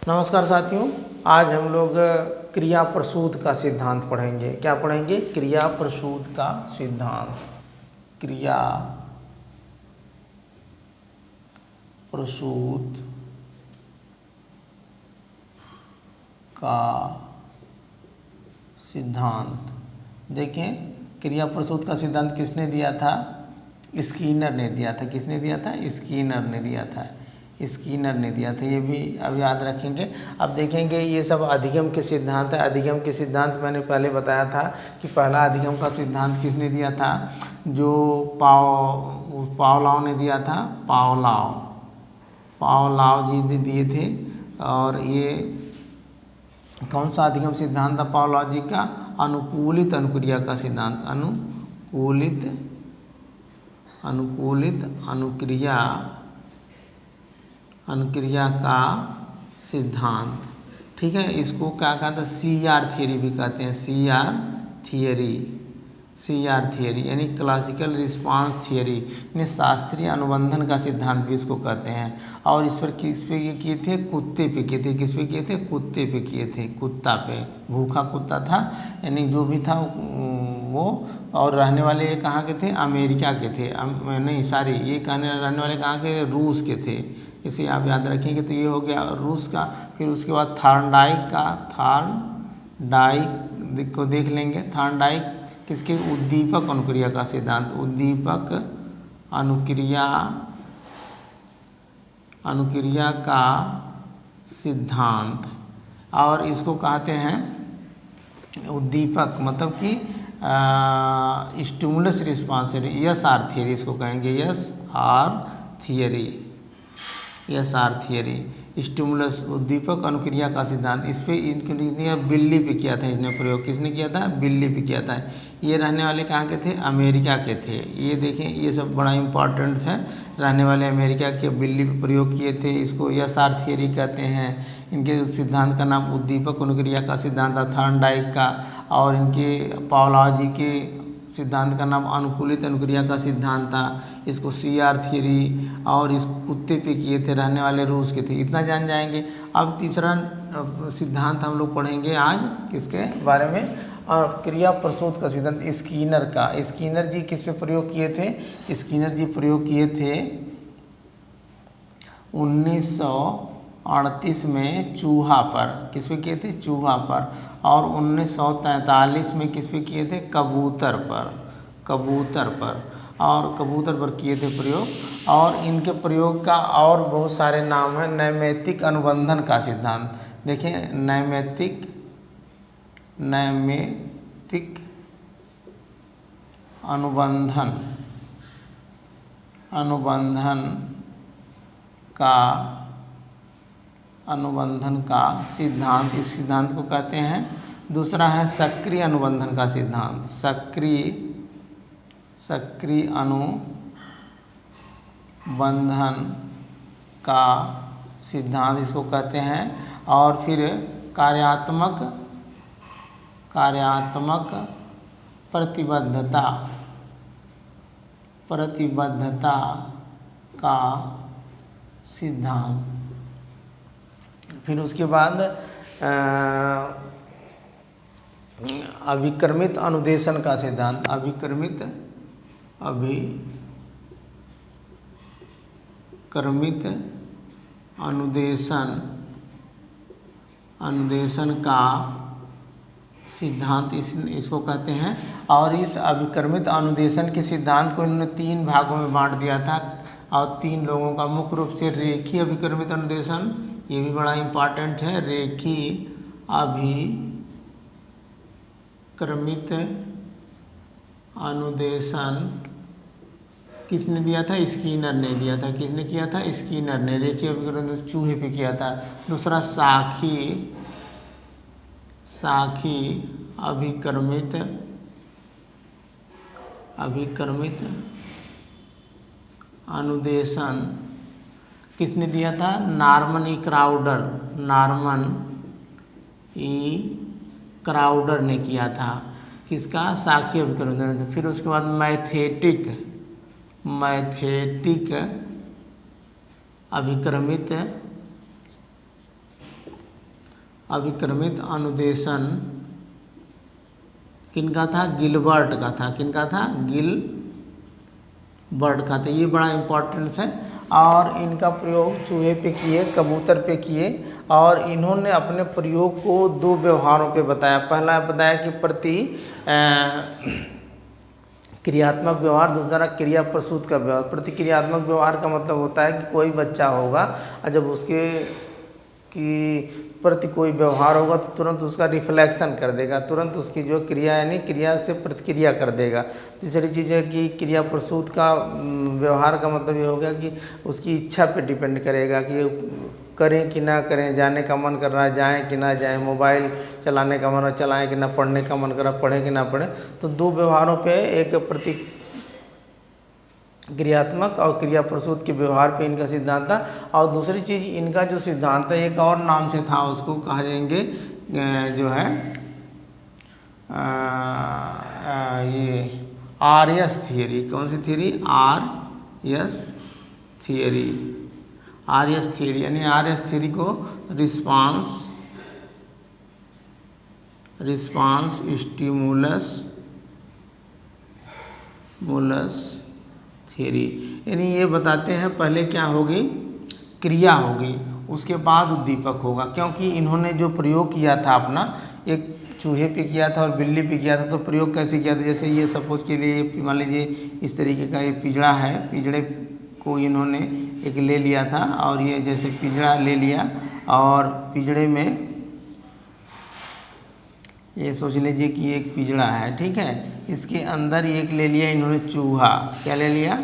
नमस्कार साथियों, आज हम लोग क्रिया प्रसूत का सिद्धांत पढ़ेंगे। क्या पढ़ेंगे? क्रिया प्रसूत का सिद्धांत। क्रिया प्रसूत का सिद्धांत। देखें, क्रिया प्रसूत का सिद्धांत किसने दिया था? स्कीनर ने दिया था। किसने दिया था? स्कीनर ने दिया था। स्कीनर ने दिया था, ये भी अब याद रखेंगे। अब देखेंगे ये सब अधिगम के सिद्धांत है। अधिगम के सिद्धांत मैंने पहले बताया था कि पहला अधिगम का सिद्धांत किसने दिया था? जो पावलॉव ने दिया था। पावलॉव जी ने दिए थे। और ये कौन सा अधिगम सिद्धांत था पावलॉव जी का? अनुकूलित अनुक्रिया का सिद्धांत। अनुकूलित अनुक्रिया का सिद्धांत। ठीक है, इसको क्या कहते हैं? CR थियरी भी कहते हैं। CR थियरी यानी क्लासिकल रिस्पांस थियरी, यानी शास्त्रीय अनुबंधन का सिद्धांत भी इसको कहते हैं। और इस पर किस पे ये किए थे? कुत्ते पे किए थे। किस पे किए थे? कुत्ते पे किए थे। कुत्ता पे, भूखा कुत्ता था, यानी जो भी था वो। और रहने वाले ये कहाँ के थे? अमेरिका के थे। नहीं सॉरी, ये रहने वाले कहाँ के? रूस के थे। इसे आप याद रखेंगे। तो ये हो गया रूस का। फिर उसके बाद थॉर्नडाइक को देख लेंगे। थॉर्नडाइक किसके? उद्दीपक अनुक्रिया का सिद्धांत। उद्दीपक अनुक्रिया का सिद्धांत। और इसको कहते हैं उद्दीपक, मतलब कि stimulus response theory, SR theory इसको कहेंगे। SR थियरी, स्टिमुलस उद्दीपक अनुक्रिया का सिद्धांत। इस पे इनके बिल्ली पे किया था इसने प्रयोग। किसने किया था? बिल्ली पे किया था। ये रहने वाले कहाँ के थे? अमेरिका के थे। ये देखें, ये सब बड़ा इम्पॉर्टेंट है। रहने वाले अमेरिका के, बिल्ली पे प्रयोग किए थे। इसको SR थियरी कहते हैं। इनके सिद्धांत का नाम उद्दीपक अनुक्रिया का सिद्धांत था, थॉर्नडाइक का। और इनके पावलॉव जी के सिद्धांत का नाम अनुकूलित अनुक्रिया का सिद्धांत था। इसको CR थियरी, और इस कुत्ते पे किए थे, रहने वाले रूस के थे। इतना जान जाएंगे। अब तीसरा सिद्धांत हम लोग पढ़ेंगे आज। किसके बारे में? और क्रिया प्रसूत का सिद्धांत स्कीनर का। स्कीनर जी किस पे प्रयोग किए थे? स्कीनर जी प्रयोग किए थे 1938 में चूहा पर। किस पे किए थे? चूहा पर। और 1943 में किस पे किए थे? कबूतर पर। और कबूतर पर किए थे प्रयोग। और इनके प्रयोग का और बहुत सारे नाम हैं। नैमित्तिक अनुबंधन का सिद्धांत। देखिए, नैमित्तिक अनुबंधन का सिद्धांत। इस सिद्धांत को कहते हैं। दूसरा है सक्रिय अनुबंधन का सिद्धांत। सक्रिय अनुबंधन का सिद्धांत इसको कहते हैं। और फिर कार्यात्मक प्रतिबद्धता का सिद्धांत। फिर उसके बाद अभिक्रमित अनुदेशन का सिद्धांत। अभिक्रमित अनुदेशन का सिद्धांत इसको कहते हैं। और इस अभिक्रमित अनुदेशन के सिद्धांत को इन्होंने 3 भागों में बांट दिया था। और 3 लोगों का, मुख्य रूप से रेखीय अभिक्रमित अनुदेशन, ये भी बड़ा इम्पॉर्टेंट है। रेखीय अभिक्रमित अनुदेशन किसने दिया था? स्कीनर ने दिया था। किसने किया था? स्कीनर ने। रेखीय अभिक्रमित चूहे पे किया था। दूसरा शाखी अभिक्रमित अनुदेशन किसने दिया था? नॉर्मन ई क्राउडर ने किया था। किसका? शाखी अभिक्रमित। फिर उसके बाद मैथेटिक अभिक्रमित अभिक्रमित अनुदेशन किनका था? गिलबर्ट का था। किनका था? गिलबर्ट का था। ये बड़ा इम्पोर्टेंस है। और इनका प्रयोग चूहे पे किए, कबूतर पे किए, और इन्होंने अपने प्रयोग को दो व्यवहारों पे बताया। पहला बताया कि क्रियात्मक व्यवहार, दूसरा क्रिया प्रसूत का व्यवहार। प्रतिक्रियात्मक व्यवहार का मतलब होता है कि कोई बच्चा होगा और जब उसके कि प्रति कोई व्यवहार होगा तो तुरंत उसका रिफ्लेक्शन कर देगा, तुरंत उसकी जो क्रिया यानी क्रिया से प्रतिक्रिया कर देगा। तीसरी चीज़ है कि क्रिया प्रसूत का व्यवहार का मतलब ये हो गया कि उसकी इच्छा पे डिपेंड करेगा कि करें कि ना करें, जाने का मन कर रहा है जाएं कि ना जाएं, मोबाइल चलाने का मन है चलाएं कि ना, पढ़ने का मन कर रहा है पढ़ें कि ना पढ़ें। तो दो व्यवहारों पे, एक क्रियात्मक और क्रिया प्रसूत के व्यवहार पे इनका सिद्धांत था। और दूसरी चीज़ इनका जो सिद्धांत है एक और नाम से था, उसको कहा जाएंगे जो है ये आर्यस थियरी। कौन सी थियरी? आर्यस थियरी। आर्यस थियरी यानी आर्यस थियरी को रिस्पांस स्टिमुलस थियरी, यानी ये बताते हैं पहले क्या होगी? क्रिया होगी, उसके बाद उद्दीपक होगा। क्योंकि इन्होंने जो प्रयोग किया था अपना, एक चूहे पे किया था और बिल्ली पे किया था। तो प्रयोग कैसे किया था? जैसे ये सपोज के लिए मान लीजिए इस तरीके का ये पिंजड़ा है, पिंजड़े को इन्होंने एक ले लिया था और ये जैसे पिंजड़ा ले लिया और पिंजड़े में ये सोच लीजिए कि एक पिंजड़ा है, ठीक है। इसके अंदर एक ले लिया इन्होंने चूहा। क्या ले लिया?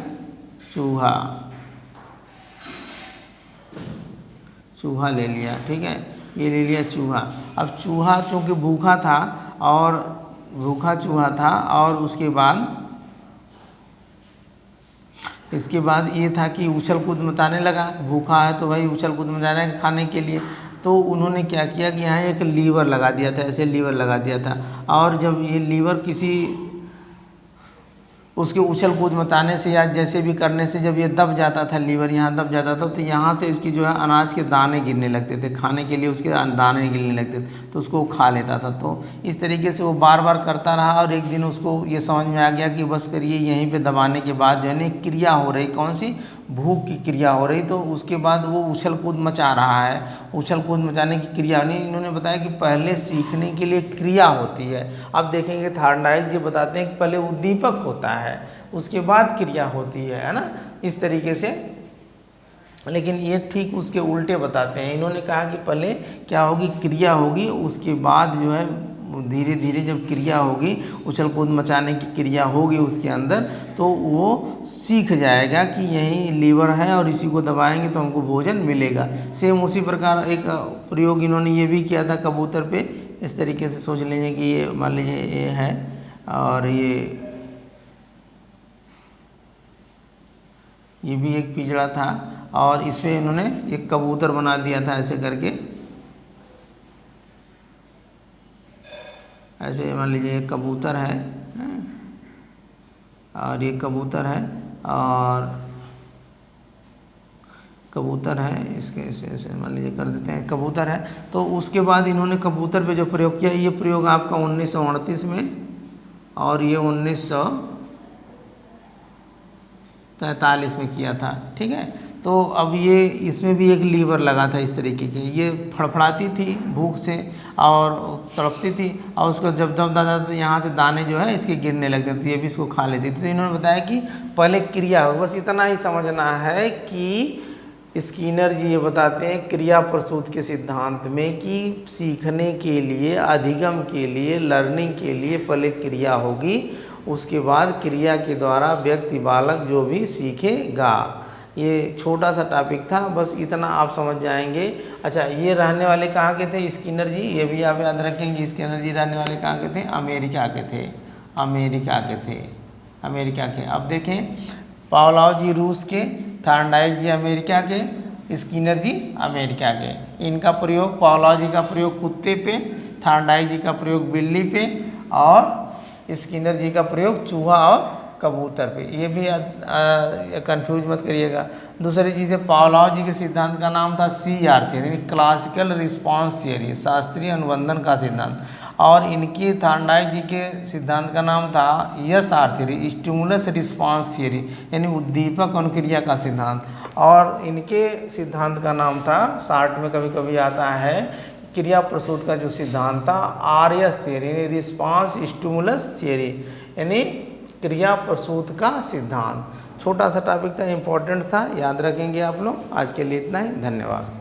चूहा ले लिया, ठीक है। ये ले लिया चूहा। अब चूहा चूँकि भूखा चूहा था और इसके बाद ये था कि उछल कूद मचाने लगा। भूखा है तो भाई उछल कूद मचाना है खाने के लिए। तो उन्होंने क्या किया कि यहाँ एक लीवर लगा दिया था, ऐसे लीवर लगा दिया था। और जब ये लीवर उसके उछल कूद मचाने से या जैसे भी करने से जब ये दब जाता था, लीवर यहाँ दब जाता था, तो यहाँ से इसकी जो है अनाज के दाने गिरने लगते थे, खाने के लिए उसके दाने गिरने लगते थे, तो उसको खा लेता था। तो इस तरीके से वो बार बार करता रहा और एक दिन उसको ये समझ में आ गया कि बस करिए, यहीं पे दबाने के बाद जो है ना क्रिया हो रही, कौन सी? भूख की क्रिया हो रही। तो उसके बाद वो उछल कूद मचा रहा है। उछल कूद मचाने की क्रिया नहीं, इन्होंने बताया कि पहले सीखने के लिए क्रिया होती है। अब देखेंगे थॉर्नडाइक जी बताते हैं कि पहले उद्दीपक होता है, उसके बाद क्रिया होती है ना, इस तरीके से। लेकिन ये ठीक उसके उल्टे बताते हैं। इन्होंने कहा कि पहले क्या होगी? क्रिया होगी, उसके बाद जो है धीरे धीरे जब क्रिया होगी, उछल कूद मचाने की क्रिया होगी उसके अंदर, तो वो सीख जाएगा कि यही लीवर है और इसी को दबाएंगे तो हमको भोजन मिलेगा। सेम उसी प्रकार एक प्रयोग इन्होंने ये भी किया था कबूतर पे। इस तरीके से सोच लीजिए कि ये मान लीजिए ये है और ये भी एक पिंजड़ा था और इस पर इन्होंने एक कबूतर बना दिया था ऐसे करके। ऐसे मान लीजिए एक कबूतर है और ये कबूतर है और कबूतर है, इसके ऐसे मान लीजिए कर देते हैं, कबूतर है। तो उसके बाद इन्होंने कबूतर पे जो प्रयोग किया, ये प्रयोग आपका 1938 में और ये 1943 में किया था, ठीक है। तो अब ये इसमें भी एक लीवर लगा था इस तरीके की। ये फड़फड़ाती थी भूख से और तड़पती थी और उसको जब दब दादा तो यहाँ से दाने जो है इसके गिरने लगते थे, ये भी इसको खा लेती थी। तो इन्होंने बताया कि पहले क्रिया हो, बस इतना ही समझना है कि स्किनर जी ये बताते हैं क्रिया प्रसूत के सिद्धांत में कि सीखने के लिए, अधिगम के लिए, लर्निंग के लिए पहले क्रिया होगी, उसके बाद क्रिया के द्वारा व्यक्ति बालक जो भी सीखेगा। ये छोटा सा टॉपिक था, बस इतना आप समझ जाएंगे। अच्छा, ये रहने वाले कहाँ के थे स्किनर जी? ये भी आप याद रखेंगे, स्किनर जी रहने वाले कहाँ के थे? अमेरिका के थे। अमेरिका के। अब देखें, पावलोव जी रूस के, थॉर्नडाइक जी अमेरिका के, स्किनर जी अमेरिका के। इनका प्रयोग, पावलोव जी का प्रयोग कुत्ते पे, थॉर्नडाइक जी का प्रयोग बिल्ली पे और स्किनर जी का प्रयोग चूहा और कबूतर पे। ये भी कंफ्यूज मत करिएगा। दूसरी चीज़ है पावलोव जी के सिद्धांत का नाम था CR थियरी, यानी क्लासिकल रिस्पांस थियरी, शास्त्रीय अनुबंधन का सिद्धांत। और इनकी थॉर्नडाइक जी के सिद्धांत का नाम था SR theory, stimulus response theory, यानी उद्दीपक अनुक्रिया का सिद्धांत। और इनके सिद्धांत का नाम था, शार्ट में कभी कभी आता है, क्रिया प्रसूत का जो सिद्धांत था RS थियरी, यानी रिस्पांस स्टिमुलस थियरी, यानी क्रिया प्रसूत का सिद्धांत। छोटा सा टॉपिक था, इम्पोर्टेंट था, याद रखेंगे आप लोग। आज के लिए इतना ही, धन्यवाद।